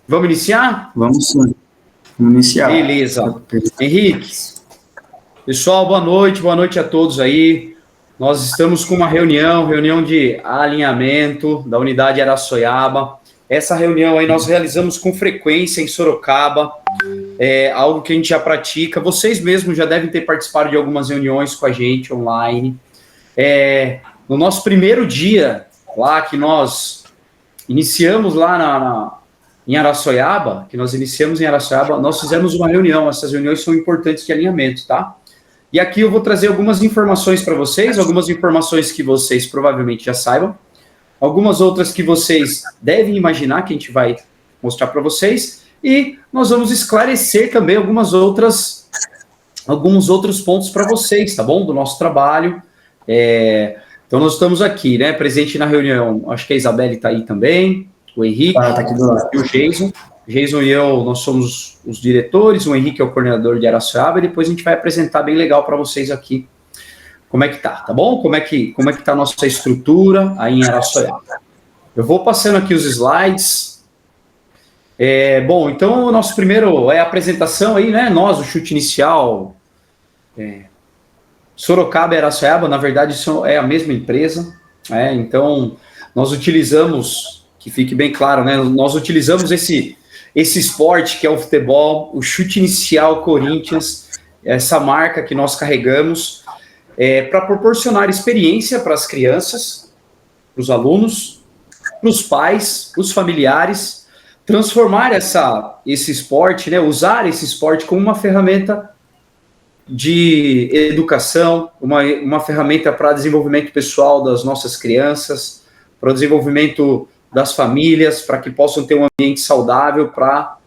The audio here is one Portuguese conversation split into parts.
Vamos iniciar? Vamos sim. Vamos iniciar. Beleza. Henrique, pessoal, boa noite a todos aí. Nós estamos com uma reunião de alinhamento da unidade Araçoiaba. Essa reunião aí nós realizamos com frequência em Sorocaba, algo que a gente já pratica. Vocês mesmos já devem ter participado de algumas reuniões com a gente online. No nosso primeiro dia lá que nós iniciamos lá em Araçoiaba, nós fizemos uma reunião. Essas reuniões são importantes de alinhamento, tá? E aqui eu vou trazer algumas informações para vocês, algumas informações que vocês provavelmente já saibam, algumas outras que vocês devem imaginar que a gente vai mostrar para vocês, e nós vamos esclarecer também alguns outros pontos para vocês, tá bom? Do nosso trabalho. Então nós estamos aqui, né, presente na reunião, acho que a Isabelle está aí também, o Henrique, tá aqui do lado. E o Jason. Jason e eu, nós somos os diretores, o Henrique é o coordenador de Araçoiaba, e depois a gente vai apresentar bem legal para vocês aqui como é que tá bom? Como é que tá a nossa estrutura aí em Araçoiaba. Eu vou passando aqui os slides. Bom, então o nosso primeiro é a apresentação aí, né? Nós, o chute inicial, Sorocaba e Araçoiaba, na verdade, isso é a mesma empresa, então nós utilizamos, que fique bem claro, né? Nós utilizamos esse esporte que é o futebol, o chute inicial Corinthians, essa marca que nós carregamos, para proporcionar experiência para as crianças, para os alunos, para os pais, para os familiares, transformar esse esporte, né, usar esse esporte como uma ferramenta de educação, uma ferramenta para desenvolvimento pessoal das nossas crianças, para o desenvolvimento das famílias, para que possam ter um ambiente saudável para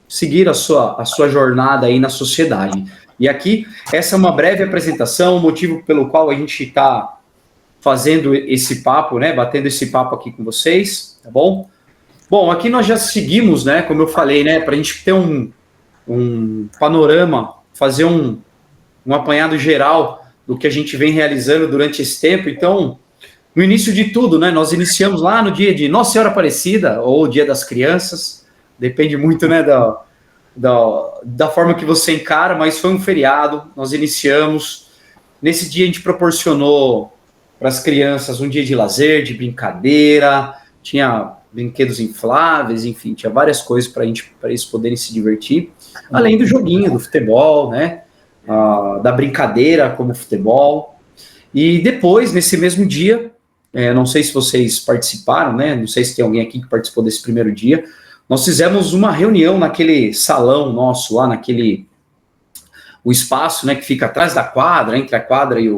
seguir a sua jornada aí na sociedade. E aqui, essa é uma breve apresentação, o motivo pelo qual a gente está fazendo esse papo, né, batendo esse papo aqui com vocês, tá bom? Bom, aqui nós já seguimos, né, como eu falei, né, para a gente ter um panorama, fazer um apanhado geral do que a gente vem realizando durante esse tempo. Então, no início de tudo, né, nós iniciamos lá no dia de Nossa Senhora Aparecida, ou Dia das Crianças, depende muito, né, da forma que você encara, mas foi um feriado, nós iniciamos. Nesse dia a gente proporcionou para as crianças um dia de lazer, de brincadeira, tinha brinquedos infláveis, enfim, tinha várias coisas para eles poderem se divertir, além do joguinho, do futebol, né, da brincadeira como futebol. E depois, nesse mesmo dia, não sei se vocês participaram, né, não sei se tem alguém aqui que participou desse primeiro dia, nós fizemos uma reunião naquele salão nosso lá, o espaço, né, que fica atrás da quadra, entre a quadra e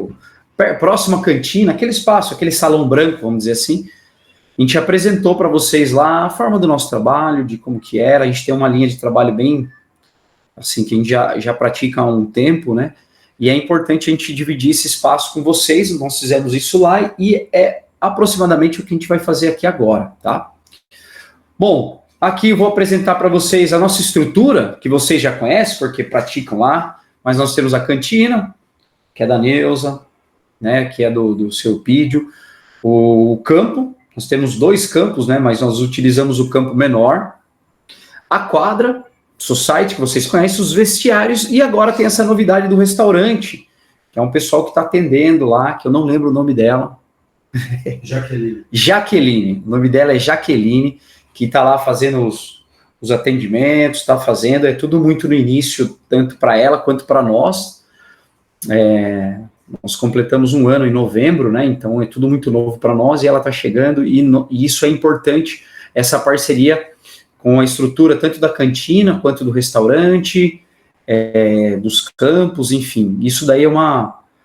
próximo à cantina, aquele espaço, aquele salão branco, vamos dizer assim. A gente apresentou para vocês lá a forma do nosso trabalho, de como que era. A gente tem uma linha de trabalho bem, assim, que a gente já pratica há um tempo, né, e é importante a gente dividir esse espaço com vocês. Nós fizemos isso lá e é aproximadamente o que a gente vai fazer aqui agora, tá? Bom, aqui eu vou apresentar para vocês a nossa estrutura, que vocês já conhecem, porque praticam lá, mas nós temos a cantina, que é da Neuza, né, que é do seu Pídio, o campo, nós temos 2 campos, né, mas nós utilizamos o campo menor, a quadra, society, que vocês conhecem, os vestiários, e agora tem essa novidade do restaurante, que é um pessoal que está atendendo lá, que eu não lembro o nome dela. Jaqueline, o nome dela é Jaqueline, que está lá fazendo os atendimentos, está fazendo, é tudo muito no início, tanto para ela quanto para nós. Nós completamos 1 ano em novembro, né, então é tudo muito novo para nós, e ela está chegando, e isso é importante, essa parceria com a estrutura tanto da cantina, quanto do restaurante, dos campos, enfim, isso daí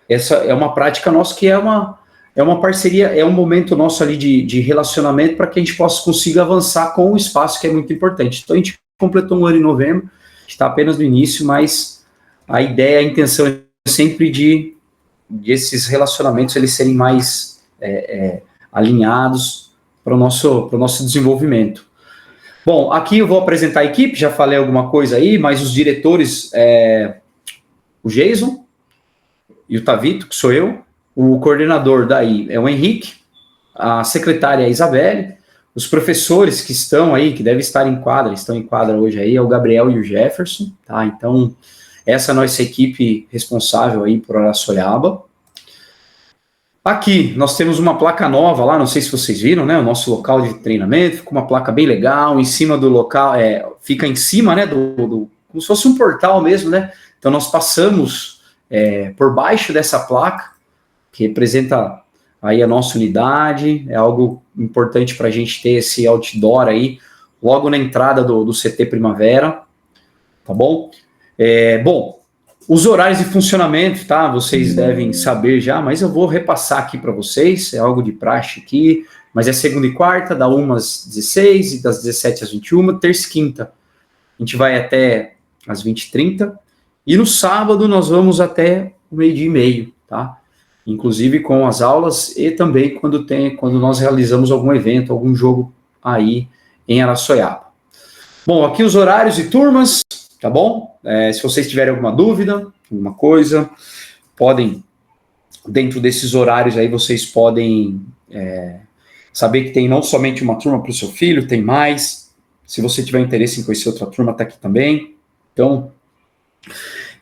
essa é uma prática nossa, que é uma parceria, é um momento nosso ali de relacionamento para que a gente possa conseguir avançar com o espaço, que é muito importante. Então a gente completou 1 ano em novembro, está apenas no início, mas a ideia, a intenção é sempre de esses relacionamentos eles serem mais alinhados para o nosso desenvolvimento. Bom, aqui eu vou apresentar a equipe, já falei alguma coisa aí, mas os diretores, o Jason e o Tavito, que sou eu, o coordenador daí é o Henrique, a secretária é a Isabelle, Os professores que estão aí, que devem estar em quadra, estão em quadra hoje aí, é o Gabriel e o Jefferson, tá? Então, essa é a nossa equipe responsável aí por Araçoiaba. Aqui, nós temos uma placa nova lá, não sei se vocês viram, né? O nosso local de treinamento, ficou uma placa bem legal, em cima do local, fica em cima, né? Como se fosse um portal mesmo, né? Então, nós passamos por baixo dessa placa, que representa aí a nossa unidade, é algo importante para a gente ter esse outdoor aí, logo na entrada do CT Primavera, tá bom? Bom, os horários de funcionamento, tá? Vocês devem saber já, mas eu vou repassar aqui para vocês, é algo de praxe aqui, mas é segunda e quarta, da 1 às 16 e das 17 às 21, terça e quinta. A gente vai até às 20h30, e no sábado nós vamos até o 12h30, tá? Inclusive com as aulas e também quando nós realizamos algum evento, algum jogo aí em Araçoiaba. Bom, aqui os horários e turmas, tá bom? Se vocês tiverem alguma dúvida, alguma coisa, podem, dentro desses horários aí, vocês podem saber que tem não somente uma turma para o seu filho, tem mais. Se você tiver interesse em conhecer outra turma, tá aqui também. Então,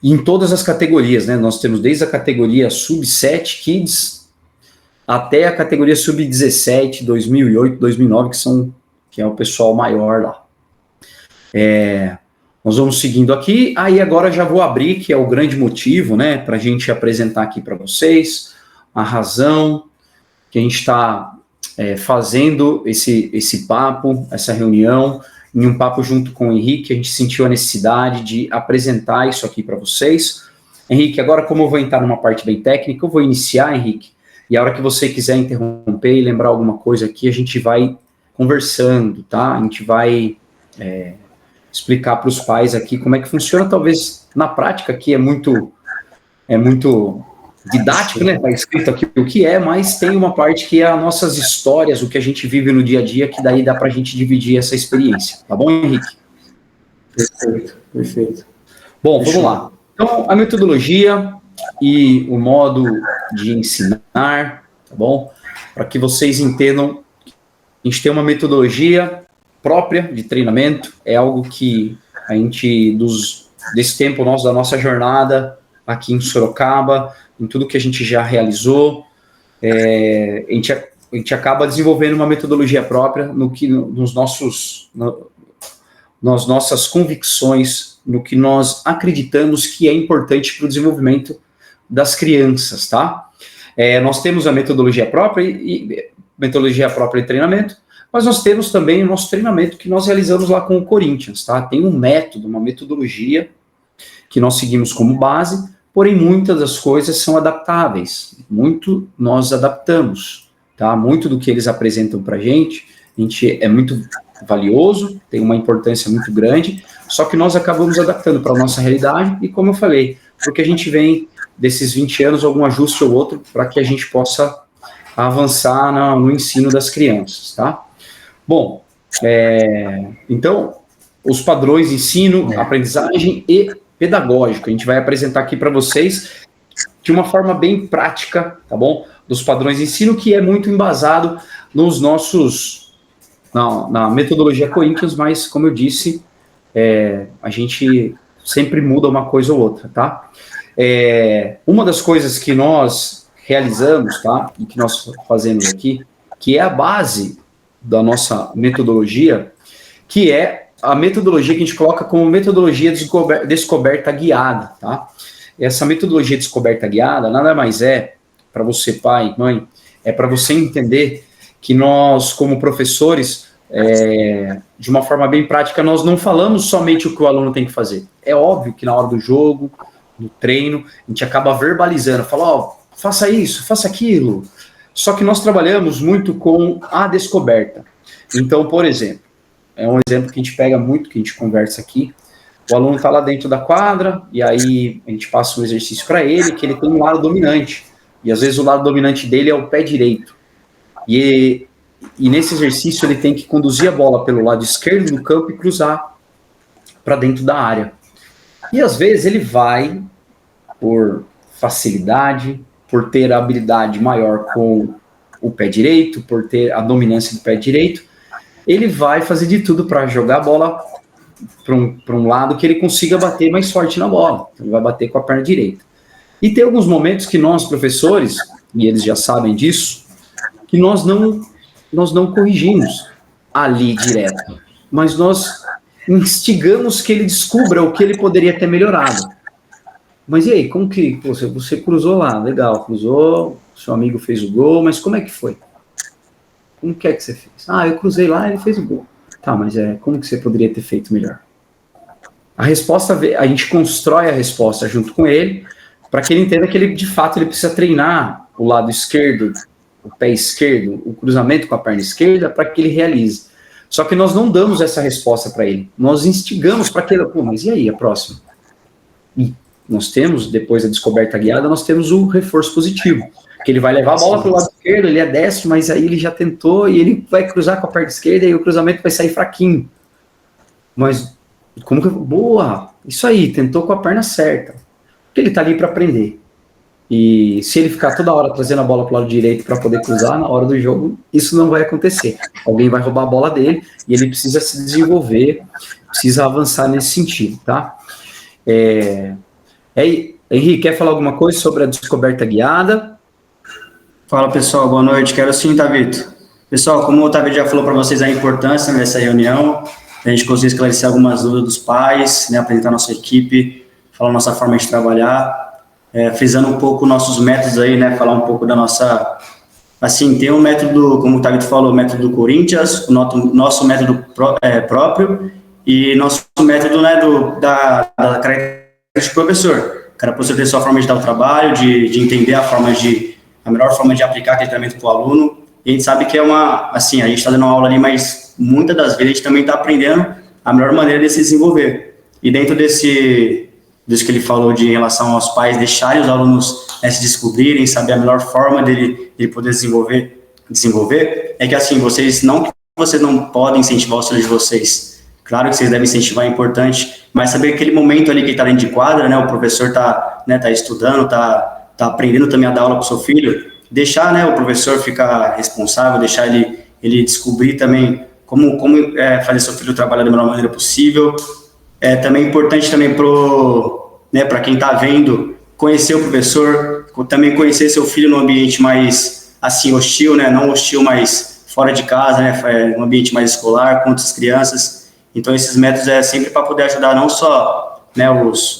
em todas as categorias, né? Nós temos desde a categoria Sub-7 Kids até a categoria Sub-17, 2008, 2009, que é o pessoal maior lá. Nós vamos seguindo aqui, aí agora já vou abrir, que é o grande motivo, né, para a gente apresentar aqui para vocês a razão que a gente está fazendo esse papo, essa reunião, em um papo junto com o Henrique. A gente sentiu a necessidade de apresentar isso aqui para vocês. Henrique, agora como eu vou entrar numa parte bem técnica, eu vou iniciar, Henrique, e a hora que você quiser interromper e lembrar alguma coisa aqui, a gente vai conversando, tá? A gente vai explicar para os pais aqui como é que funciona. Talvez na prática aqui é muito didático, né? Está escrito aqui o que é, mas tem uma parte que é as nossas histórias, o que a gente vive no dia a dia, que daí dá para a gente dividir essa experiência. Tá bom, Henrique? Perfeito. Bom, vamos lá. Então, a metodologia e o modo de ensinar, tá bom? Para que vocês entendam, a gente tem uma metodologia própria de treinamento, é algo que a gente, desse tempo da nossa jornada aqui em Sorocaba, em tudo que a gente já realizou, a gente acaba desenvolvendo uma metodologia própria nas nossas convicções, no que nós acreditamos que é importante para o desenvolvimento das crianças, tá? Nós temos a metodologia própria de treinamento, mas nós temos também o nosso treinamento que nós realizamos lá com o Corinthians, tá? Tem um método, uma metodologia que nós seguimos como base, porém muitas das coisas são adaptáveis, muito nós adaptamos, tá? Muito do que eles apresentam para a gente é muito valioso, tem uma importância muito grande, só que nós acabamos adaptando para a nossa realidade e, como eu falei, porque a gente vem desses 20 anos, algum ajuste ou outro, para que a gente possa avançar no ensino das crianças, tá? Bom, então, os padrões de ensino, aprendizagem e pedagógico, a gente vai apresentar aqui para vocês de uma forma bem prática, tá bom? Dos padrões de ensino, que é muito embasado nos na metodologia Corinthians, mas, como eu disse, a gente sempre muda uma coisa ou outra, tá? Uma das coisas que nós realizamos, tá? E que nós fazemos aqui, que é a base da nossa metodologia, que é a metodologia que a gente coloca como metodologia descoberta guiada, tá? Essa metodologia descoberta guiada nada mais para você, pai, mãe, para você entender que nós, como professores, de uma forma bem prática, nós não falamos somente o que o aluno tem que fazer. É óbvio que na hora do jogo, no treino, a gente acaba verbalizando, fala, faça isso, faça aquilo. Só que nós trabalhamos muito com a descoberta. Então, por exemplo, é um exemplo que a gente pega muito, que a gente conversa aqui. O aluno está lá dentro da quadra, e aí a gente passa um exercício para ele, que ele tem um lado dominante. E às vezes o lado dominante dele é o pé direito. E nesse exercício ele tem que conduzir a bola pelo lado esquerdo do campo e cruzar para dentro da área. E às vezes ele vai, por facilidade, por ter a habilidade maior com o pé direito, por ter a dominância do pé direito, ele vai fazer de tudo para jogar a bola para um lado que ele consiga bater mais forte na bola. Ele vai bater com a perna direita. E tem alguns momentos que nós, professores, e eles já sabem disso, que nós não corrigimos ali direto, mas nós instigamos que ele descubra o que ele poderia ter melhorado. Mas e aí, como que você cruzou lá? Legal, cruzou, seu amigo fez o gol, mas como é que foi? Como que é que você fez? Ah, eu cruzei lá e ele fez o gol. Tá, mas como que você poderia ter feito melhor? A resposta, a gente constrói a resposta junto com ele, para que ele entenda que ele, de fato, ele precisa treinar o lado esquerdo, o pé esquerdo, o cruzamento com a perna esquerda, para que ele realize. Só que nós não damos essa resposta para ele. Nós instigamos para que ele... Pô, mas e aí, a próxima? E nós temos, depois da descoberta guiada, nós temos o reforço positivo. Que ele vai levar a bola para o lado esquerdo, ele é destro, mas aí ele já tentou e ele vai cruzar com a perna esquerda e o cruzamento vai sair fraquinho. Mas, como que... Boa! Isso aí, tentou com a perna certa. Porque ele está ali para aprender. E se ele ficar toda hora trazendo a bola para o lado direito para poder cruzar, na hora do jogo, isso não vai acontecer. Alguém vai roubar a bola dele e ele precisa se desenvolver, precisa avançar nesse sentido, tá? Henrique, quer falar alguma coisa sobre a descoberta guiada? Fala, pessoal, boa noite. Quero sim, Tavito. Pessoal, como o Tavito já falou para vocês a importância dessa reunião, a gente conseguir esclarecer algumas dúvidas dos pais, né, apresentar nossa equipe, falar nossa forma de trabalhar, frisando um pouco nossos métodos aí, né, falar um pouco da nossa... Assim, tem um método, como o Tavito falou, o método do Corinthians, o nosso método próprio e nosso método, né, da característica do professor. Cada professor tem sua forma de dar o trabalho, de entender a melhor forma de aplicar aquele treinamento para o aluno. E a gente sabe que assim, a gente está dando uma aula ali, mas muitas das vezes a gente também está aprendendo a melhor maneira de se desenvolver. E dentro disso que ele falou de em relação aos pais deixarem os alunos se descobrirem, saber a melhor forma dele poder desenvolver, é que assim, vocês não podem incentivar os filhos de vocês. Claro que vocês devem incentivar, é importante, mas saber aquele momento ali que ele está dentro de quadra, né, o professor está estudando, está aprendendo também a dar aula para o seu filho, deixar, né, o professor ficar responsável, deixar ele descobrir também como fazer seu filho trabalhar da melhor maneira possível. É também importante também para quem está vendo, conhecer o professor, também conhecer seu filho num ambiente mais assim, hostil, né, não hostil, mas fora de casa, né, um ambiente mais escolar, com outras crianças. Então esses métodos sempre para poder ajudar não só, né,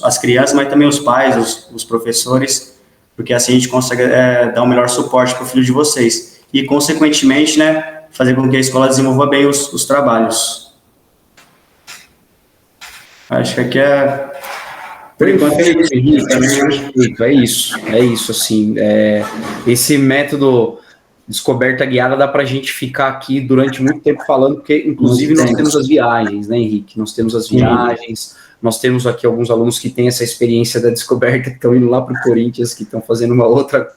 as crianças, mas também os pais, os professores, porque assim a gente consegue dar o melhor suporte para o filho de vocês. E, consequentemente, né, fazer com que a escola desenvolva bem os trabalhos. Acho que aqui por enquanto Perfeito, Henrique, perfeito, é isso, assim, esse método descoberta guiada dá para a gente ficar aqui durante muito tempo falando, porque, inclusive, nós temos as viagens, né, Henrique? Nós temos as viagens, nós temos aqui alguns alunos que têm essa experiência da descoberta, que estão indo lá para o Corinthians, que estão fazendo uma outra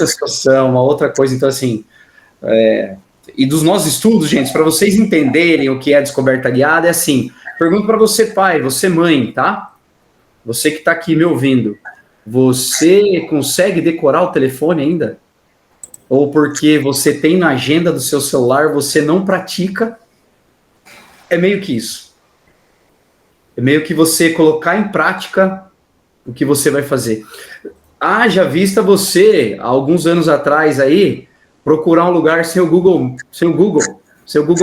situação, uma outra coisa, então, assim, e dos nossos estudos, gente, para vocês entenderem o que é a descoberta guiada, é assim, pergunto para você, pai, você, mãe, tá? Você que está aqui me ouvindo, você consegue decorar o telefone ainda? Ou porque você tem na agenda do seu celular, você não pratica? É meio que isso. É meio que você colocar em prática o que você vai fazer. Haja vista você, há alguns anos atrás aí, procurar um lugar sem o Google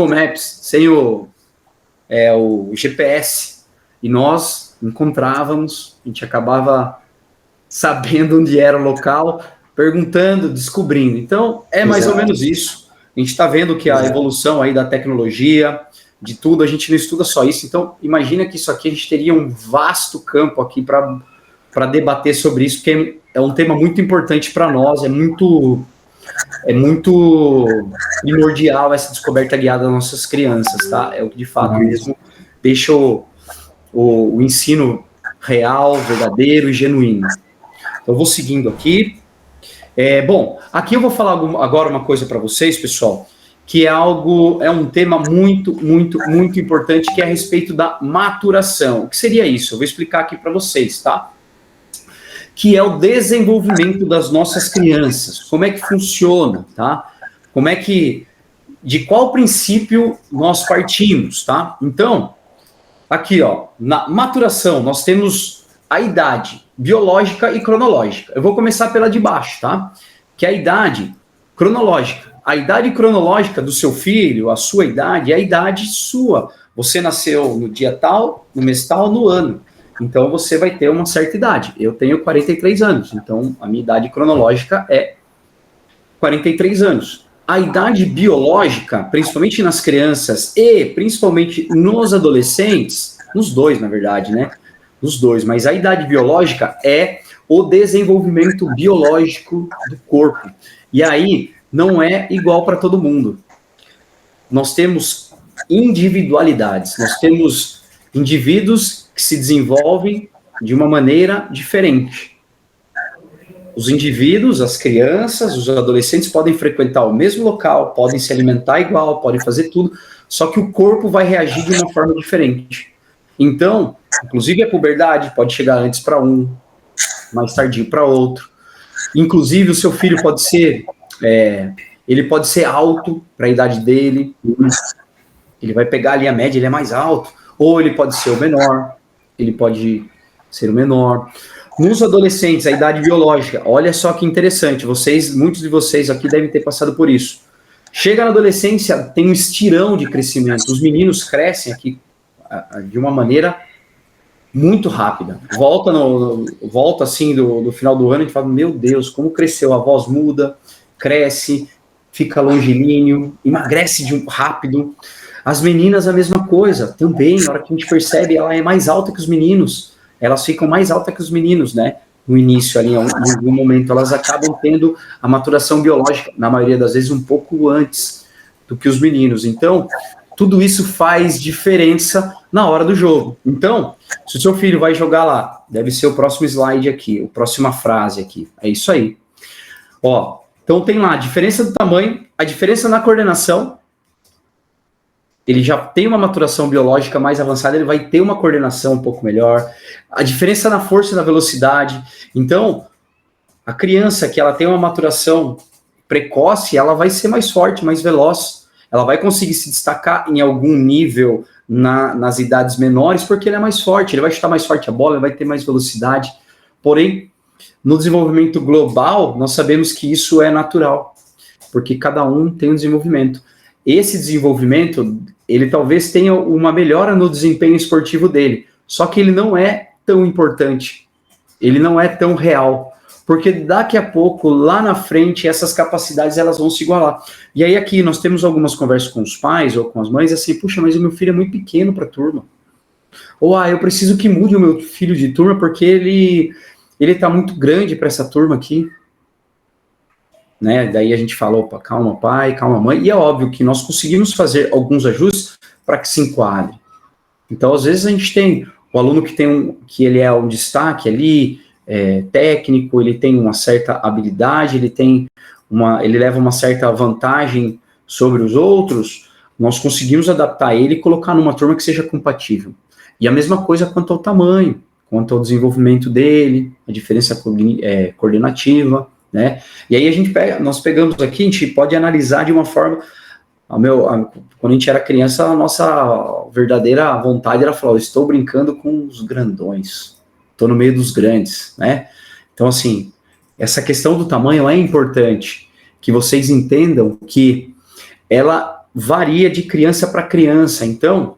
Maps, sem o GPS. E nós encontrávamos, a gente acabava sabendo onde era o local, perguntando, descobrindo. Então, mais ou menos isso. A gente está vendo que a evolução aí da tecnologia, de tudo, a gente não estuda só isso. Então, imagina que isso aqui a gente teria um vasto campo aqui para debater sobre isso, porque é um tema muito importante para nós, é muito primordial essa descoberta guiada das nossas crianças, tá? É o que de fato mesmo deixa o ensino real, verdadeiro e genuíno. Então, eu vou seguindo aqui. Bom, aqui eu vou falar agora uma coisa para vocês, pessoal, que é um tema muito, muito, muito importante, que é a respeito da maturação. O que seria isso? Eu vou explicar aqui para vocês, tá? Que é o desenvolvimento das nossas crianças. Como é que funciona, tá? de qual princípio nós partimos, tá? Então, aqui, ó, na maturação, nós temos a idade biológica e cronológica. Eu vou começar pela de baixo, tá? Que é a idade cronológica. A idade cronológica do seu filho, a sua idade, é a idade sua. Você nasceu no dia tal, no mês tal, no ano. Então, você vai ter uma certa idade. Eu tenho 43 anos, então a minha idade cronológica é 43 anos. A idade biológica, principalmente nas crianças e principalmente nos adolescentes, nos dois, na verdade, né? Nos dois, mas a idade biológica é o desenvolvimento biológico do corpo. E aí, não é igual para todo mundo. Nós temos individualidades, nós temos indivíduos que se desenvolvem de uma maneira diferente. Os indivíduos, as crianças, os adolescentes podem frequentar o mesmo local, podem se alimentar igual, podem fazer tudo, só que o corpo vai reagir de uma forma diferente. Então, inclusive a puberdade pode chegar antes para um, mais tardio para outro. Inclusive o seu filho pode ser, ele pode ser alto para a idade dele, ele vai pegar ali a média, ele é mais alto, ou ele pode ser o menor, ele pode ser o menor. Nos adolescentes, a idade biológica, olha só que interessante, muitos de vocês aqui devem ter passado por isso. Chega na adolescência, tem um estirão de crescimento, os meninos crescem aqui de uma maneira muito rápida. Volta assim do final do ano, a gente fala, meu Deus, como cresceu, a voz muda, cresce, fica longilíneo, emagrece rápido. As meninas, a mesma coisa, também, na hora que a gente percebe, ela é mais alta que os meninos, elas ficam mais altas que os meninos, né? No início ali, em algum momento, elas acabam tendo a maturação biológica, na maioria das vezes, um pouco antes do que os meninos. Então, tudo isso faz diferença na hora do jogo. Então, se o seu filho vai jogar lá, deve ser o próximo slide aqui, a próxima frase aqui, é isso aí. Ó, então tem lá a diferença do tamanho, a diferença na coordenação, ele já tem uma maturação biológica mais avançada, ele vai ter uma coordenação um pouco melhor, a diferença na força e na velocidade. Então, a criança que ela tem uma maturação precoce, ela vai ser mais forte, mais veloz, ela vai conseguir se destacar em algum nível nas idades menores, porque ele é mais forte, ele vai chutar mais forte a bola, ele vai ter mais velocidade. Porém, no desenvolvimento global, nós sabemos que isso é natural, porque cada um tem um desenvolvimento. Esse desenvolvimento, ele talvez tenha uma melhora no desempenho esportivo dele, só que ele não é tão importante, ele não é tão real, porque daqui a pouco, lá na frente, essas capacidades elas vão se igualar. E aí aqui nós temos algumas conversas com os pais ou com as mães, assim, puxa, mas o meu filho é muito pequeno para a turma. Ou, eu preciso que mude o meu filho de turma porque ele está muito grande para essa turma aqui. Né? Daí a gente fala, opa, calma pai, calma mãe, e é óbvio que nós conseguimos fazer alguns ajustes para que se enquadre. Então, às vezes a gente tem o aluno que ele é um destaque ali, técnico, ele tem uma certa habilidade, ele leva uma certa vantagem sobre os outros, nós conseguimos adaptar ele e colocar numa turma que seja compatível. E a mesma coisa quanto ao tamanho, quanto ao desenvolvimento dele, a diferença coordenativa, né? E aí nós pegamos aqui, a gente pode analisar de uma forma, quando a gente era criança, a nossa verdadeira vontade era falar, estou brincando com os grandões, estou no meio dos grandes, né? Então, assim, essa questão do tamanho é importante, que vocês entendam que ela varia de criança para criança. Então,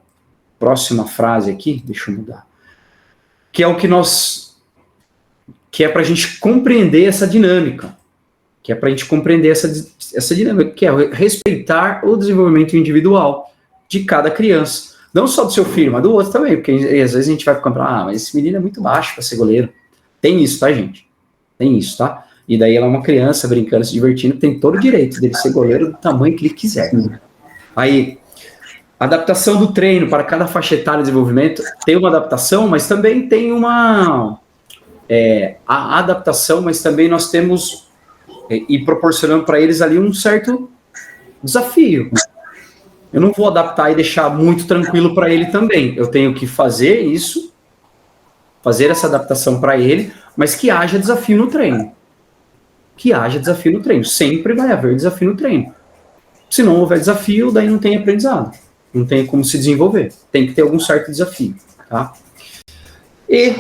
próxima frase aqui, deixa eu mudar, que é o que é para a gente compreender essa dinâmica, que é respeitar o desenvolvimento individual de cada criança, não só do seu filho, mas do outro também, porque às vezes a gente vai comprar, mas esse menino é muito baixo para ser goleiro. Tem isso, tá, gente? Tem isso, tá? E daí ela é uma criança brincando, se divertindo, tem todo o direito dele ser goleiro do tamanho que ele quiser. Aí, adaptação do treino para cada faixa etária de desenvolvimento, tem uma adaptação, mas também tem a adaptação, mas também nós temos e proporcionando para eles ali um certo desafio. Eu não vou adaptar e deixar muito tranquilo para ele também. Eu tenho que fazer isso, fazer essa adaptação para ele, mas que haja desafio no treino. Sempre vai haver desafio no treino. Se não houver desafio, daí não tem aprendizado. Não tem como se desenvolver. Tem que ter algum certo desafio, tá? E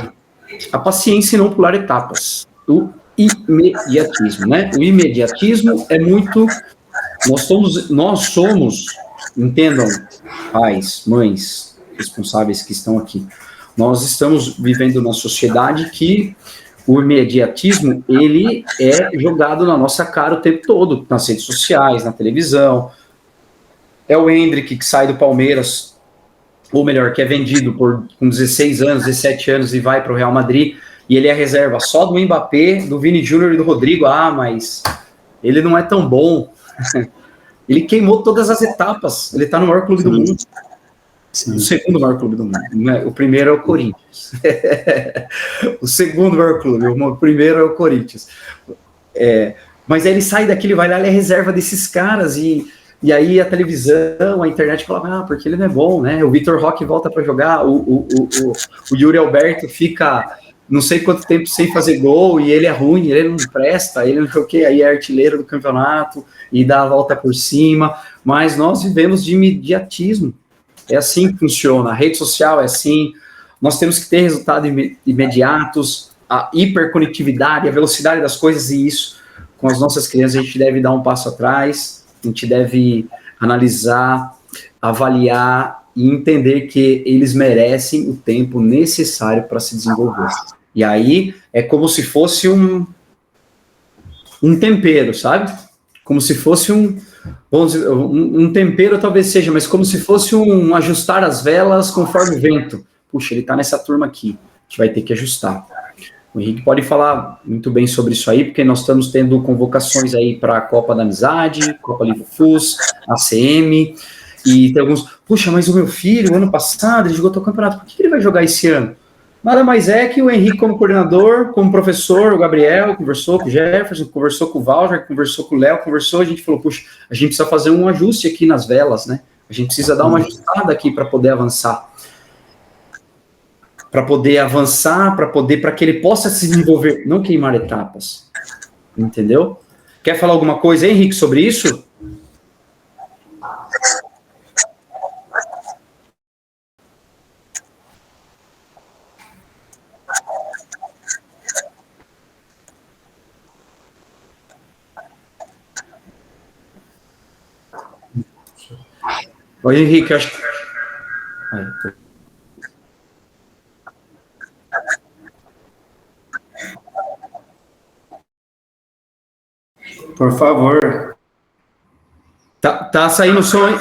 a paciência e não pular etapas. O imediatismo, né? O imediatismo é muito... Nós somos, entendam, pais, mães, responsáveis que estão aqui, nós estamos vivendo numa sociedade que o imediatismo, ele é jogado na nossa cara o tempo todo, nas redes sociais, na televisão. É o Endrick que sai do Palmeiras, ou melhor, que é vendido com 16 anos, 17 anos e vai para o Real Madrid, e ele é reserva só do Mbappé, do Vini Júnior e do Rodrigo. Ah, mas ele não é tão bom. Ele queimou todas as etapas. Ele está no maior clube do mundo. Sim. O segundo maior clube do mundo. O primeiro é o Corinthians. O segundo maior clube. O primeiro é o Corinthians. Mas aí ele sai daqui, ele vai lá, ele é reserva desses caras. E aí a televisão, a internet fala, porque ele não é bom, né? O Vitor Roque volta para jogar. O Yuri Alberto fica não sei quanto tempo sem fazer gol, e ele é ruim, ele não presta, ele não sei o quê, aí é artilheiro do campeonato, e dá a volta por cima, mas nós vivemos de imediatismo, é assim que funciona, a rede social é assim, nós temos que ter resultados imediatos, a hiperconectividade, a velocidade das coisas, e isso, com as nossas crianças, a gente deve dar um passo atrás, a gente deve analisar, avaliar, e entender que eles merecem o tempo necessário para se desenvolver. E aí é como se fosse um tempero, sabe? Como se fosse vamos dizer, um tempero talvez seja, mas como se fosse um ajustar as velas conforme o vento. Puxa, ele está nessa turma aqui, a gente vai ter que ajustar. O Henrique pode falar muito bem sobre isso aí, porque nós estamos tendo convocações aí para a Copa da Amizade, Copa Livre FUS, ACM, e tem alguns, puxa, mas o meu filho, ano passado, ele jogou todo o campeonato, por que ele vai jogar esse ano? Nada mais é que o Henrique, como coordenador, como professor, o Gabriel conversou com o Jefferson, conversou com o Walter, conversou com o Léo, a gente falou, puxa, a gente precisa fazer um ajuste aqui nas velas, né? A gente precisa dar uma ajustada aqui para poder avançar. Para que ele possa se desenvolver, não queimar etapas. Entendeu? Quer falar alguma coisa, Henrique, sobre isso? Oi, Henrique, acho que... Por favor. Tá saindo o som, hein?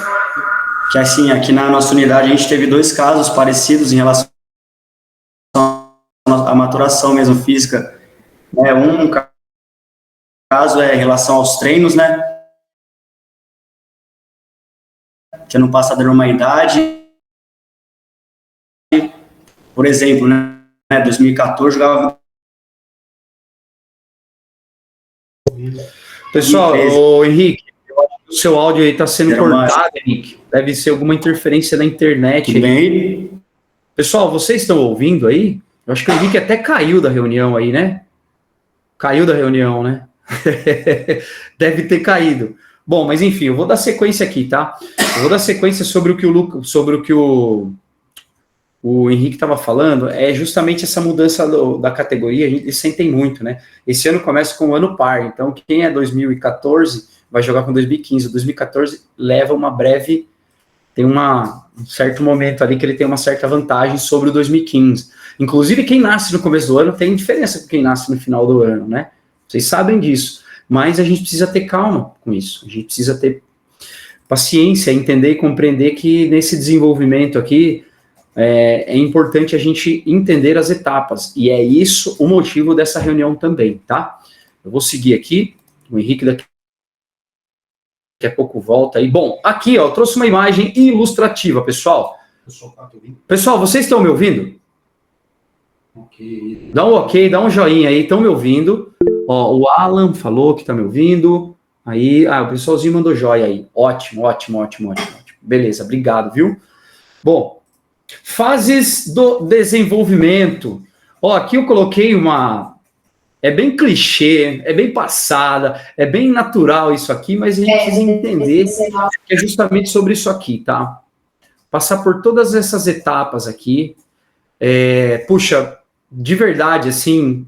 Que assim, aqui na nossa unidade a gente teve 2 casos parecidos em relação à maturação mesmo física. Um caso é em relação aos treinos, né? Que ano passado era uma idade. Por exemplo, né? 2014 jogava. Pessoal, o Henrique, o seu áudio aí está sendo cortado, Henrique. Deve ser alguma interferência da internet. Tudo bem? Pessoal, vocês estão ouvindo aí? Eu acho que o Henrique até caiu da reunião aí, né? Caiu da reunião, né? Deve ter caído. Bom, mas enfim, eu vou dar sequência aqui, tá? Eu vou dar sequência sobre o que o Henrique estava falando, é justamente essa mudança da categoria, eles sentem muito, né? Esse ano começa com o ano par, então quem é 2014 vai jogar com 2015, o 2014 leva uma breve, tem um certo momento ali que ele tem uma certa vantagem sobre o 2015. Inclusive, quem nasce no começo do ano tem diferença com quem nasce no final do ano, né? Vocês sabem disso, mas a gente precisa ter calma com isso, a gente precisa ter paciência, entender e compreender que nesse desenvolvimento aqui, é importante a gente entender as etapas, e é isso o motivo dessa reunião também, tá? Eu vou seguir aqui, o Henrique daqui a pouco volta aí. Bom, aqui, ó, eu trouxe uma imagem ilustrativa, pessoal. Pessoal, vocês estão me ouvindo? Okay. Dá um ok, dá um joinha aí, estão me ouvindo? Ó, o Alan falou que tá me ouvindo, aí, o pessoalzinho mandou joia aí, ótimo. Beleza, obrigado, viu? Bom, fases do desenvolvimento. Ó, aqui eu coloquei uma É bem clichê, é bem passada, é bem natural isso aqui, mas a gente precisa entender que é justamente sobre isso aqui, tá? Passar por todas essas etapas aqui, puxa, de verdade, assim,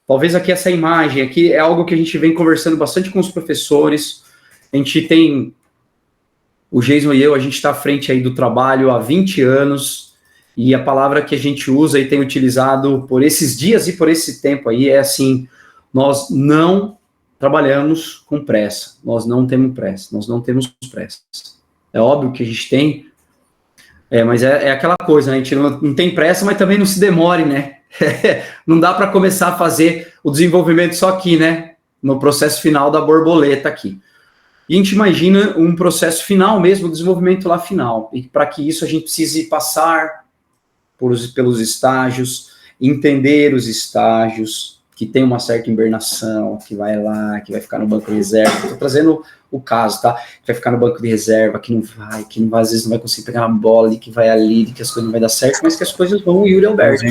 talvez aqui essa imagem aqui é algo que a gente vem conversando bastante com os professores, a gente tem, o Jason e eu, a gente está à frente aí do trabalho há 20 anos, e a palavra que a gente usa e tem utilizado por esses dias e por esse tempo aí é assim, nós não trabalhamos com pressa, nós não temos pressa. É óbvio que a gente tem, mas é aquela coisa, né? A gente não tem pressa, mas também não se demore, né? Não dá para começar a fazer o desenvolvimento só aqui, né? No processo final da borboleta aqui. E a gente imagina um processo final mesmo, o desenvolvimento lá final. E para que isso a gente precise passar pelos estágios, entender os estágios, que tem uma certa hibernação, que vai lá, que vai ficar no banco de reserva. Estou trazendo o caso, tá? Que vai ficar no banco de reserva, que não vai, às vezes não vai conseguir pegar uma bola, que vai ali, que as coisas não vai dar certo, mas que as coisas vão, o Yuri Alberto.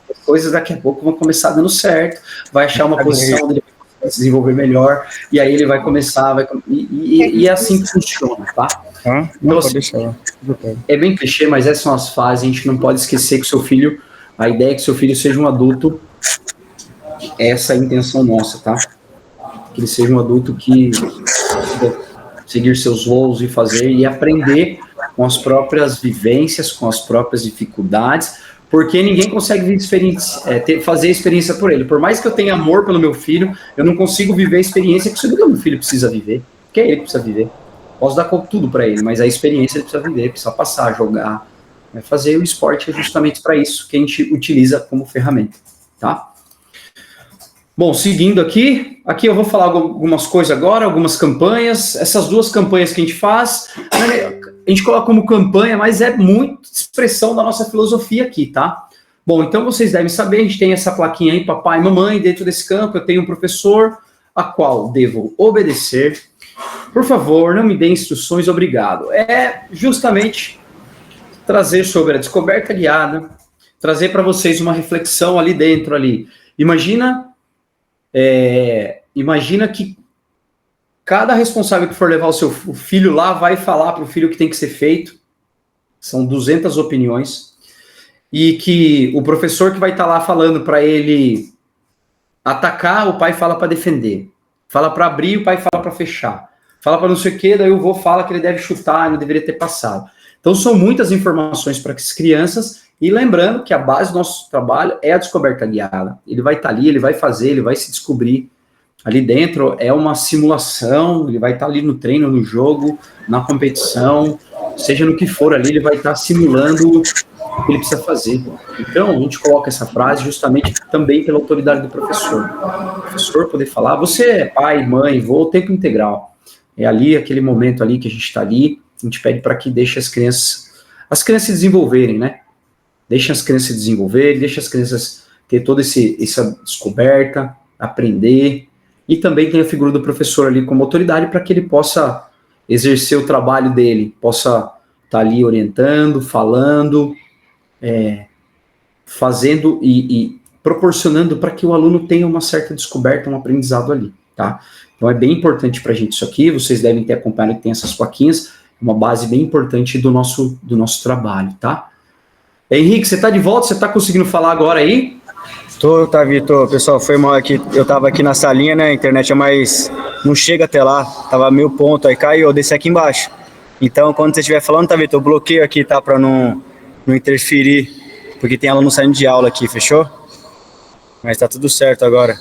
As coisas daqui a pouco vão começar dando certo, vai achar uma posição onde ele vai se desenvolver melhor, e aí ele vai começar, e é assim que funciona, tá? Então, assim, é bem clichê, mas essas são as fases, a gente não pode esquecer que o seu filho, a ideia é que o seu filho seja um adulto, essa é a intenção nossa, tá? Que ele seja um adulto que seguir seus voos e fazer e aprender com as próprias vivências, com as próprias dificuldades, porque ninguém consegue fazer a experiência por ele. Por mais que eu tenha amor pelo meu filho, eu não consigo viver a experiência que o meu filho precisa viver, que é ele que precisa viver. Posso dar tudo para ele, mas a experiência ele precisa viver, precisa passar, jogar, fazer o esporte é justamente para isso que a gente utiliza como ferramenta, tá? Bom, seguindo aqui eu vou falar algumas coisas agora, algumas campanhas. Essas duas campanhas que a gente faz, a gente coloca como campanha, mas é muito expressão da nossa filosofia aqui, tá? Bom, então vocês devem saber, a gente tem essa plaquinha aí, papai e mamãe, dentro desse campo eu tenho um professor a qual devo obedecer. Por favor, não me dê instruções, obrigado. É justamente trazer sobre a descoberta guiada, trazer para vocês uma reflexão ali dentro, ali. Imagina que cada responsável que for levar o seu filho lá vai falar para o filho o que tem que ser feito. São 200 opiniões. E que o professor que vai estar lá falando para ele atacar, o pai fala para defender. Fala para abrir, o pai fala para fechar. Fala para não sei o quê, daí o vô fala que ele deve chutar, ele deveria ter passado. Então são muitas informações para as crianças. E lembrando que a base do nosso trabalho é a descoberta guiada. Ele vai estar ali, ele vai fazer, ele vai se descobrir. Ali dentro é uma simulação, ele vai estar ali no treino, no jogo, na competição, seja no que for ali, ele vai estar simulando o que ele precisa fazer. Então, a gente coloca essa frase justamente também pela autoridade do professor. O professor poder falar, você é pai, mãe, vô, tempo integral. É ali, aquele momento ali que a gente está ali, a gente pede para que deixe as crianças se desenvolverem, né? Deixa as crianças se desenvolverem, deixa as crianças ter toda essa descoberta, aprender, e também tem a figura do professor ali como autoridade para que ele possa exercer o trabalho dele, possa estar ali orientando, falando, fazendo e proporcionando para que o aluno tenha uma certa descoberta, um aprendizado ali, tá? Então é bem importante para a gente isso aqui, vocês devem ter acompanhado que tem essas plaquinhas, uma base bem importante do nosso trabalho, tá? Henrique, você está de volta? Você está conseguindo falar agora aí? Tô, Vitor. Pessoal, foi mal aqui. Eu tava aqui na salinha, né? A internet é mais... não chega até lá. Tava meio ponto, aí caiu, eu desci aqui embaixo. Então, quando você estiver falando, Vitor, eu bloqueio aqui, tá? Pra não interferir, porque tem aluno saindo de aula aqui, fechou? Mas tá tudo certo agora.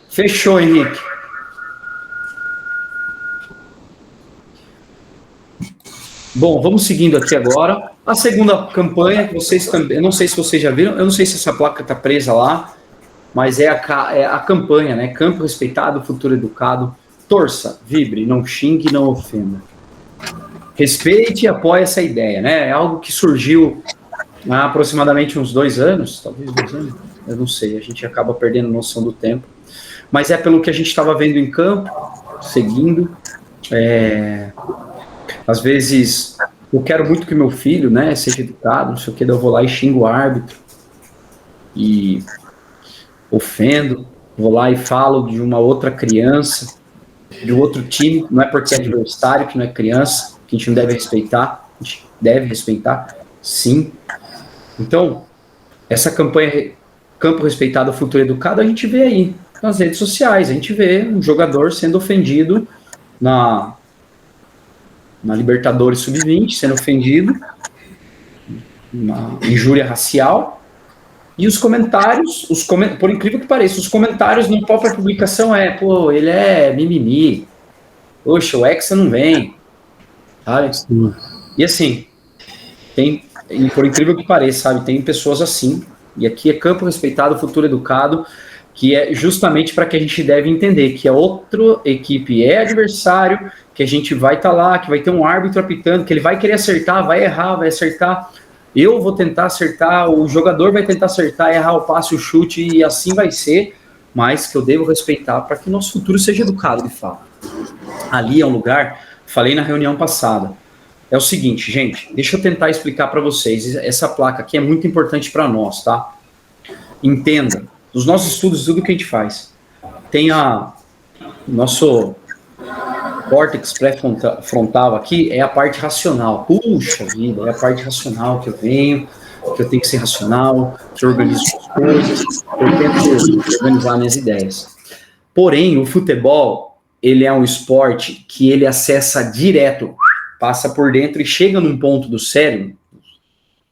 Fechou, Henrique. Bom, vamos seguindo aqui agora. A segunda campanha, que vocês também, eu não sei se vocês já viram, eu não sei se essa placa está presa lá, mas é a campanha, né? Campo respeitado, futuro educado. Torça, vibre, não xingue, não ofenda. Respeite e apoie essa ideia, né? É algo que surgiu há aproximadamente uns 2 anos, talvez 2 anos, eu não sei, a gente acaba perdendo noção do tempo. Mas é pelo que a gente estava vendo em campo, seguindo. Às vezes, eu quero muito que meu filho, né, seja educado, não sei o que, daí eu vou lá e xingo o árbitro. E ofendo, vou lá e falo de uma outra criança, de outro time, não é porque é adversário que não é criança, que a gente não deve respeitar, a gente deve respeitar, sim. Então, essa campanha Campo Respeitado, Futuro Educado, a gente vê aí nas redes sociais, a gente vê um jogador sendo ofendido na Libertadores Sub-20, sendo ofendido, uma injúria racial, e os comentários, por incrível que pareça, os comentários na própria publicação pô, ele é mimimi, poxa, o Hexa não vem, sabe? E assim, e por incrível que pareça, sabe, tem pessoas assim, e aqui é Campo Respeitado, Futuro Educado, que é justamente para que a gente deve entender que a outra equipe é adversário, que a gente vai estar lá, que vai ter um árbitro apitando, que ele vai querer acertar, vai errar, vai acertar, eu vou tentar acertar, o jogador vai tentar acertar, errar o passe, o chute, e assim vai ser, mas que eu devo respeitar para que o nosso futuro seja educado, de fato. Ali é um lugar, falei na reunião passada, é o seguinte, gente, deixa eu tentar explicar para vocês, essa placa aqui é muito importante para nós, tá? Entenda, nos nossos estudos, tudo que a gente faz, tem o nosso córtex pré-frontal aqui, é a parte racional. Puxa vida, é a parte racional que eu venho, que eu tenho que ser racional, que eu organizo as coisas, eu tento organizar minhas ideias. Porém, o futebol, ele é um esporte que ele acessa direto, passa por dentro e chega num ponto do cérebro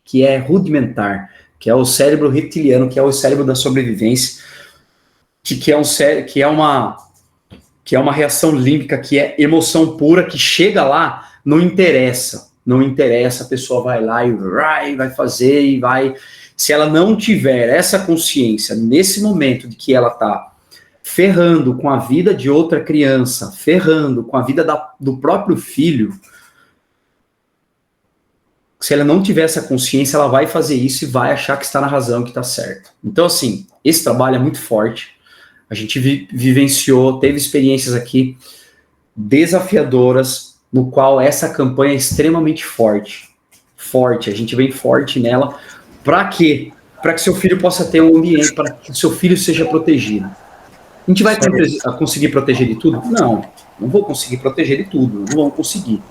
que é rudimentar, que é o cérebro reptiliano, que é o cérebro da sobrevivência, que é uma reação límbica, que é emoção pura, que chega lá, não interessa, a pessoa vai lá e vai fazer, e vai... Se ela não tiver essa consciência, nesse momento de que ela está ferrando com a vida de outra criança, ferrando com a vida do próprio filho, se ela não tiver essa consciência, ela vai fazer isso e vai achar que está na razão, que está certo. Então, assim, esse trabalho é muito forte. A gente vivenciou, teve experiências aqui desafiadoras, no qual essa campanha é extremamente forte. Forte, a gente vem forte nela. Para quê? Para que seu filho possa ter um ambiente, para que seu filho seja protegido. A gente vai conseguir proteger de tudo? Não vou conseguir proteger de tudo, não vamos conseguir.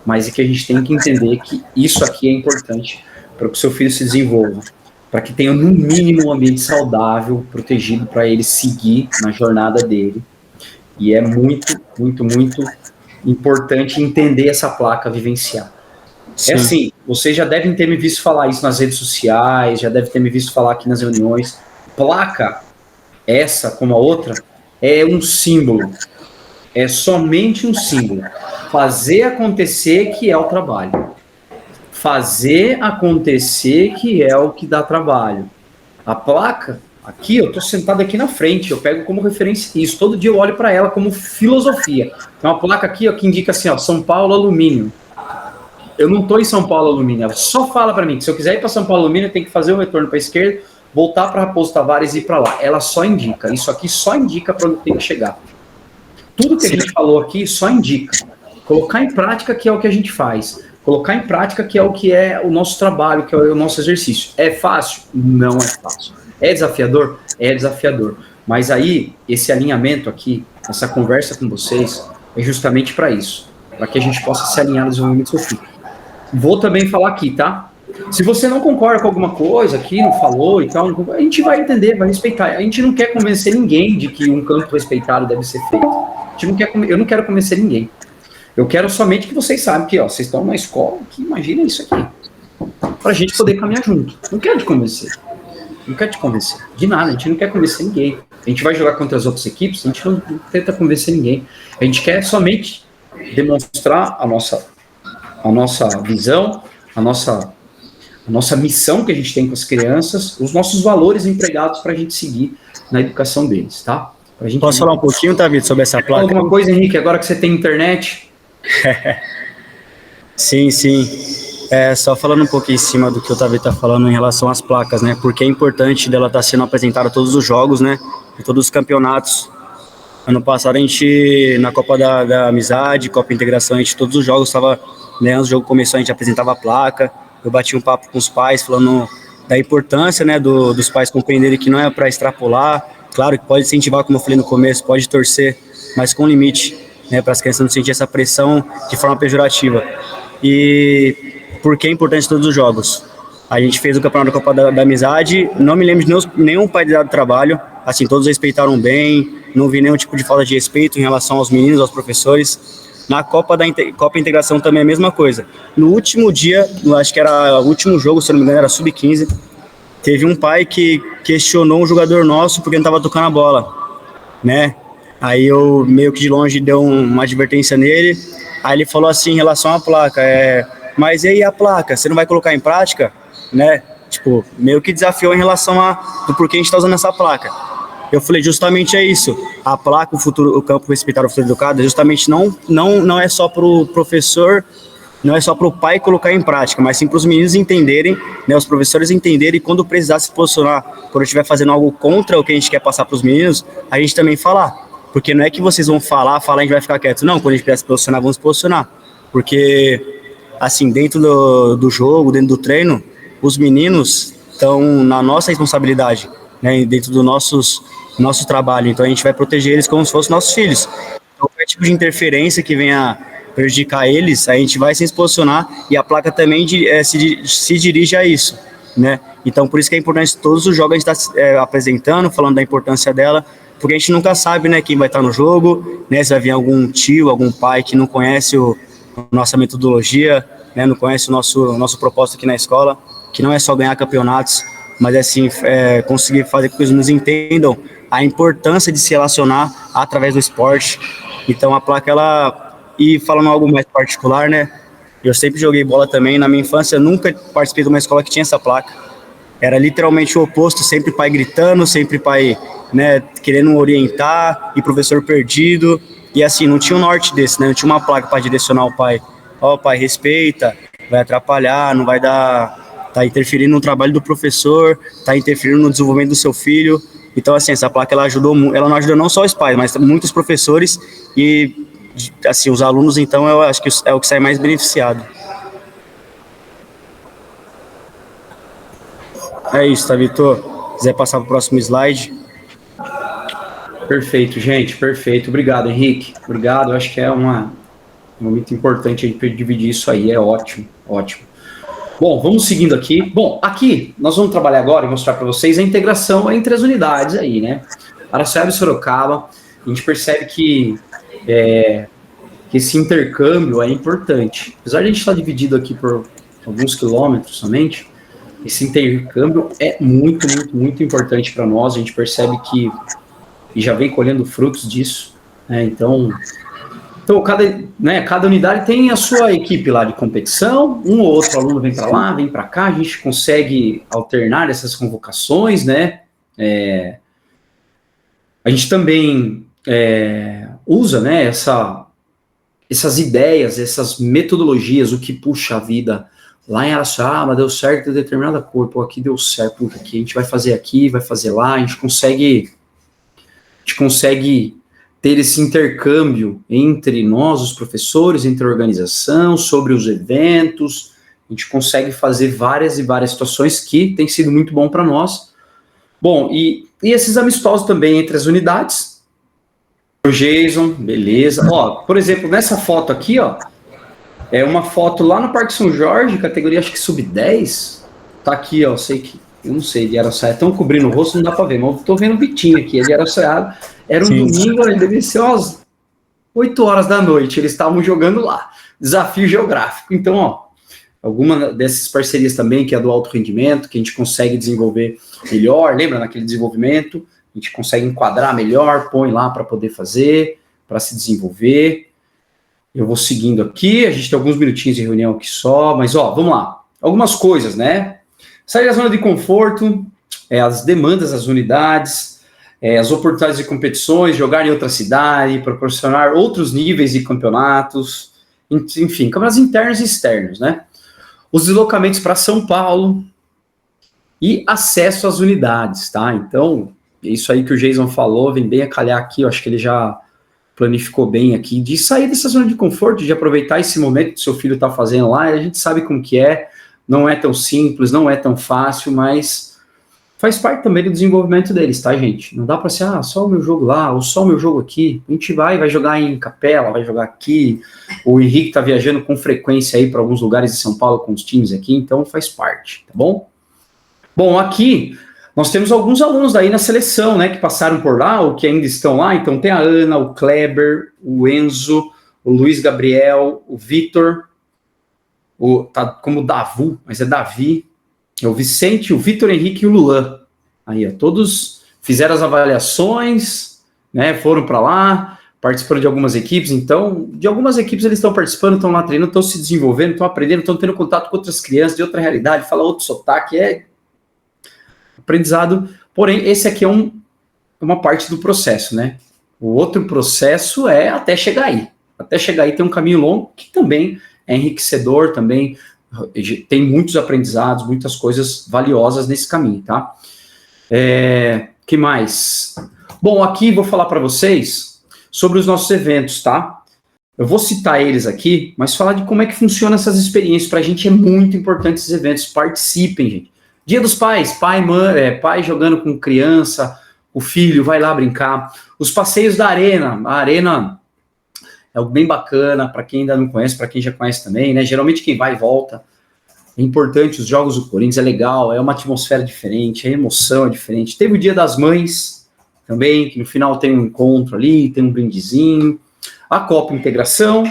Mas é que a gente tem que entender que isso aqui é importante para que o seu filho se desenvolva, para que tenha no mínimo um ambiente saudável, protegido para ele seguir na jornada dele. E é muito, muito, muito importante entender essa placa, vivenciar. Sim. É assim, vocês já devem ter me visto falar isso nas redes sociais, já devem ter me visto falar aqui nas reuniões. Placa, essa como a outra, é um símbolo. É somente um símbolo. Fazer acontecer que é o trabalho. Fazer acontecer que é o que dá trabalho. A placa, aqui, eu estou sentado aqui na frente, eu pego como referência isso. Todo dia eu olho para ela como filosofia. Tem uma placa aqui ó, que indica assim, ó, São Paulo Alumínio. Eu não estou em São Paulo Alumínio, ela só fala para mim que se eu quiser ir para São Paulo Alumínio, eu tenho que fazer um retorno para a esquerda, voltar para Raposo Tavares e ir para lá. Ela só indica, isso aqui só indica para onde tem que chegar. Tudo que a gente falou aqui só indica. Colocar em prática que é o que a gente faz. Colocar em prática que é o que é o nosso trabalho, que é o nosso exercício. É fácil? Não é fácil. É desafiador? É desafiador. Mas aí, esse alinhamento aqui, essa conversa com vocês, é justamente para isso. Para que a gente possa se alinhar no desenvolvimento do seu filho. Vou também falar aqui, tá? Se você não concorda com alguma coisa aqui, não falou e tal, a gente vai entender, vai respeitar. A gente não quer convencer ninguém de que um campo respeitado deve ser feito. Eu não quero convencer ninguém. Eu quero somente que vocês saibam que, ó, vocês estão na escola, que imagina isso aqui. Pra gente poder caminhar junto. Não quero te convencer. Não quero te convencer. De nada, a gente não quer convencer ninguém. A gente vai jogar contra as outras equipes, a gente não tenta convencer ninguém. A gente quer somente demonstrar a nossa visão, a nossa missão que a gente tem com as crianças, os nossos valores empregados para a gente seguir na educação deles, tá? Posso falar um pouquinho, David, sobre essa placa? Alguma coisa, Henrique, agora que você tem internet? Sim. Só falando um pouquinho em cima do que o David está falando em relação às placas, né? Porque é importante dela estar sendo apresentada a todos os jogos, né? E todos os campeonatos. Ano passado a gente, na Copa da Amizade, Copa Integração, a gente, todos os jogos estava, né? Antes do jogo começou, a gente apresentava a placa. Eu bati um papo com os pais falando da importância, né, dos pais compreenderem que não é para extrapolar. Claro que pode incentivar, como eu falei no começo, pode torcer, mas com limite, né, para as crianças não sentir essa pressão de forma pejorativa. E por que é importante todos os jogos? A gente fez o campeonato da Copa da Amizade, não me lembro de nenhum pai de dar trabalho, assim, todos respeitaram bem, não vi nenhum tipo de falta de respeito em relação aos meninos, aos professores. Na Copa Integração também é a mesma coisa. No último dia, acho que era o último jogo, se não me engano, era sub-15, teve um pai que questionou um jogador nosso porque não estava tocando a bola, né? Aí eu meio que de longe dei uma advertência nele, aí ele falou assim em relação à placa, mas e aí a placa, você não vai colocar em prática? Né? Tipo, meio que desafiou em relação do porquê a gente está usando essa placa. Eu falei, justamente é isso. A placa, o campo respeitar o futuro educado, justamente não é só para o professor, não é só para o pai colocar em prática, mas sim para os meninos entenderem, né, os professores entenderem, e quando precisar se posicionar, quando estiver fazendo algo contra o que a gente quer passar para os meninos, a gente também falar. Porque não é que vocês vão falar, e a gente vai ficar quieto. Não, quando a gente precisar se posicionar, vamos se posicionar. Porque, assim, dentro do jogo, dentro do treino, os meninos estão na nossa responsabilidade, né, dentro do nosso trabalho. Então a gente vai proteger eles como se fossem nossos filhos. Então, qualquer tipo de interferência que venha prejudicar eles, a gente vai se posicionar, e a placa também se dirige a isso, né? Então por isso que é importante todos os jogos a gente está apresentando, falando da importância dela, porque a gente nunca sabe, né, quem vai estar no jogo, né, se vai vir algum tio, algum pai que não conhece nossa metodologia, né, não conhece o nosso propósito aqui na escola, que não é só ganhar campeonatos, mas assim, conseguir fazer com que os meninos entendam a importância de se relacionar através do esporte. Então a placa, e falando algo mais particular, né, eu sempre joguei bola também, na minha infância nunca participei de uma escola que tinha essa placa, era literalmente o oposto, sempre pai gritando, sempre pai, né, querendo orientar, e professor perdido, e assim, não tinha um norte desse, né, não tinha uma placa para direcionar o pai, pai, respeita, vai atrapalhar, não vai tá interferindo no trabalho do professor, tá interferindo no desenvolvimento do seu filho. Então, assim, essa placa ela não ajudou não só os pais, mas muitos professores, e assim, os alunos, então, eu acho que é o que sai mais beneficiado. É isso, tá, Vitor? Se quiser passar para o próximo slide. Perfeito, gente, perfeito. Obrigado, Henrique. Obrigado, eu acho que é muito importante a gente dividir isso aí, é ótimo, ótimo. Bom, vamos seguindo aqui. Bom, aqui nós vamos trabalhar agora e mostrar para vocês a integração entre as unidades aí, né? Araçuaia e Sorocaba, a gente percebe que esse intercâmbio é importante. Apesar de a gente estar dividido aqui por alguns quilômetros somente, esse intercâmbio é muito, muito, muito importante para nós. A gente percebe que já vem colhendo frutos disso, né? Então cada unidade tem a sua equipe lá de competição, um ou outro aluno vem para lá, vem para cá, a gente consegue alternar essas convocações, né? A gente também usa, né, essas ideias, essas metodologias, o que puxa a vida. Lá em Araçuaia, deu certo em determinada cor, aqui deu certo, aqui a gente vai fazer aqui, vai fazer lá, a gente consegue ter esse intercâmbio entre nós, os professores, entre a organização, sobre os eventos. A gente consegue fazer várias e várias situações que tem sido muito bom para nós. Bom, e esses amistosos também entre as unidades. O Jason, beleza. Ó, por exemplo, nessa foto aqui, ó, é uma foto lá no Parque São Jorge, categoria acho que sub-10. Tá aqui, ó, eu não sei, de Araçuaia, estão cobrindo o rosto, não dá para ver, mas eu tô vendo o Vitinho aqui, ele era Araçuaia. Era um domingo, ele devia ser umas 8 horas da noite, eles estavam jogando lá. Desafio geográfico. Então, ó, alguma dessas parcerias também, que é do alto rendimento, que a gente consegue desenvolver melhor, lembra naquele desenvolvimento? A gente consegue enquadrar melhor, põe lá para poder fazer, para se desenvolver. Eu vou seguindo aqui, a gente tem alguns minutinhos de reunião aqui só, mas, ó, vamos lá. Algumas coisas, né? Sair da zona de conforto, as demandas das unidades, as oportunidades de competições, jogar em outra cidade, proporcionar outros níveis de campeonatos, enfim, campeonatos internos e externos, né? Os deslocamentos para São Paulo e acesso às unidades, tá? Então, isso aí que o Jason falou, vem bem a calhar aqui, eu acho que ele já planificou bem aqui, de sair dessa zona de conforto, de aproveitar esse momento que seu filho está fazendo lá, e a gente sabe como que é, não é tão simples, não é tão fácil, mas faz parte também do desenvolvimento deles, tá, gente? Não dá para ser, só o meu jogo lá, ou só o meu jogo aqui. A gente vai jogar em Capela, vai jogar aqui. O Henrique tá viajando com frequência aí para alguns lugares de São Paulo com os times aqui, então faz parte, tá bom? Bom, aqui nós temos alguns alunos daí na seleção, né, que passaram por lá, ou que ainda estão lá. Então tem a Ana, o Kleber, o Enzo, o Luiz Gabriel, o Vitor, tá como Davu, mas é Davi, o Vicente, o Vitor Henrique e o Lulan. Aí, ó, todos fizeram as avaliações, né, foram para lá, participando de algumas equipes. Então, de algumas equipes eles estão participando, estão lá treinando, estão se desenvolvendo, estão aprendendo, estão tendo contato com outras crianças de outra realidade, fala outro sotaque, é aprendizado. Porém, esse aqui é uma parte do processo, né? O outro processo é até chegar aí. Até chegar aí tem um caminho longo que também é enriquecedor, também tem muitos aprendizados, muitas coisas valiosas nesse caminho, tá? Que mais? Bom, aqui vou falar para vocês sobre os nossos eventos, tá? Eu vou citar eles aqui, mas falar de como é que funcionam essas experiências. Para a gente é muito importante esses eventos. Participem, gente. Dia dos Pais, pai jogando com criança, o filho vai lá brincar. Os passeios da Arena, a Arena é algo bem bacana, para quem ainda não conhece, para quem já conhece também, né? Geralmente quem vai e volta. É importante, os jogos do Corinthians é legal, é uma atmosfera diferente, a emoção é diferente. Teve o Dia das Mães também, que no final tem um encontro ali, tem um brindezinho. A Copa Integração,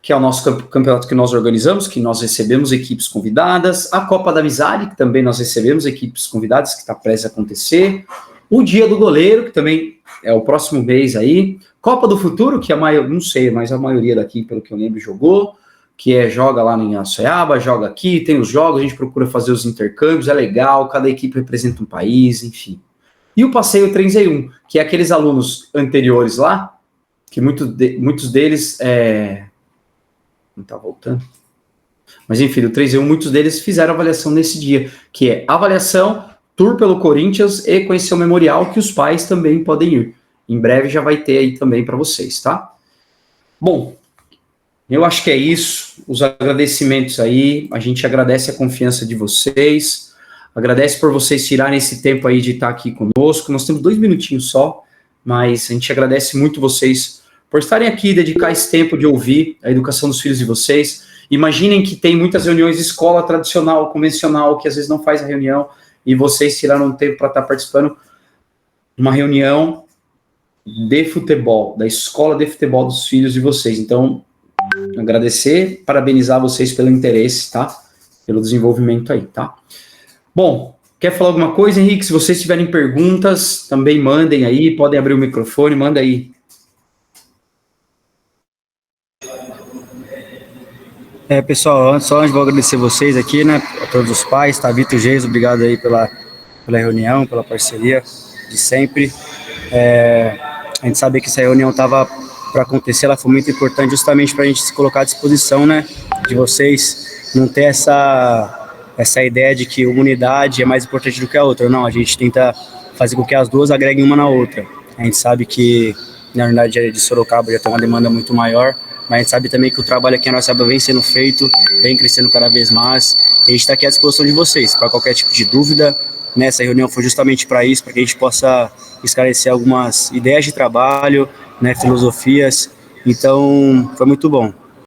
que é o nosso campeonato que nós organizamos, que nós recebemos equipes convidadas. A Copa da Amizade, que também nós recebemos equipes convidadas, que está prestes a acontecer. O Dia do Goleiro, que também é o próximo mês aí. Copa do Futuro, que não sei, mas a maioria daqui, pelo que eu lembro, jogou, que joga lá em Açoiaba, joga aqui, tem os jogos, a gente procura fazer os intercâmbios, é legal, cada equipe representa um país, enfim. E o Passeio 3 em 1, que é aqueles alunos anteriores lá, que muitos deles não tá voltando. Mas enfim, do 3 em 1, muitos deles fizeram avaliação nesse dia, que é avaliação, tour pelo Corinthians e conhecer o memorial, que os pais também podem ir. Em breve já vai ter aí também para vocês, tá? Bom, eu acho que é isso. Os agradecimentos aí, a gente agradece a confiança de vocês, agradece por vocês tirarem esse tempo aí de estar aqui conosco. Nós temos 2 minutinhos só, mas a gente agradece muito vocês por estarem aqui, dedicar esse tempo de ouvir a educação dos filhos de vocês. Imaginem que tem muitas reuniões de escola tradicional, convencional, que às vezes não faz a reunião, e vocês tiraram um tempo para estar participando de uma reunião de futebol, da escola de futebol dos filhos de vocês. Então, agradecer, parabenizar vocês pelo interesse, tá? Pelo desenvolvimento aí, tá? Bom, quer falar alguma coisa, Henrique? Se vocês tiverem perguntas, também mandem aí, podem abrir o microfone, manda aí. Pessoal, só antes vou agradecer vocês aqui, né, a todos os pais, tá? Vitor Geis, obrigado aí pela reunião, pela parceria de sempre. A gente sabe que essa reunião estava para acontecer, ela foi muito importante justamente para a gente se colocar à disposição, né, de vocês não ter essa ideia de que uma unidade é mais importante do que a outra. Não, a gente tenta fazer com que as duas agreguem uma na outra. A gente sabe que na unidade de Sorocaba já tem uma demanda muito maior, mas a gente sabe também que o trabalho aqui na nossa vem sendo feito, vem crescendo cada vez mais. A gente está aqui à disposição de vocês, para qualquer tipo de dúvida. Nessa reunião foi justamente para isso, para que a gente possa esclarecer algumas ideias de trabalho, né, filosofias. Então, foi muito bom.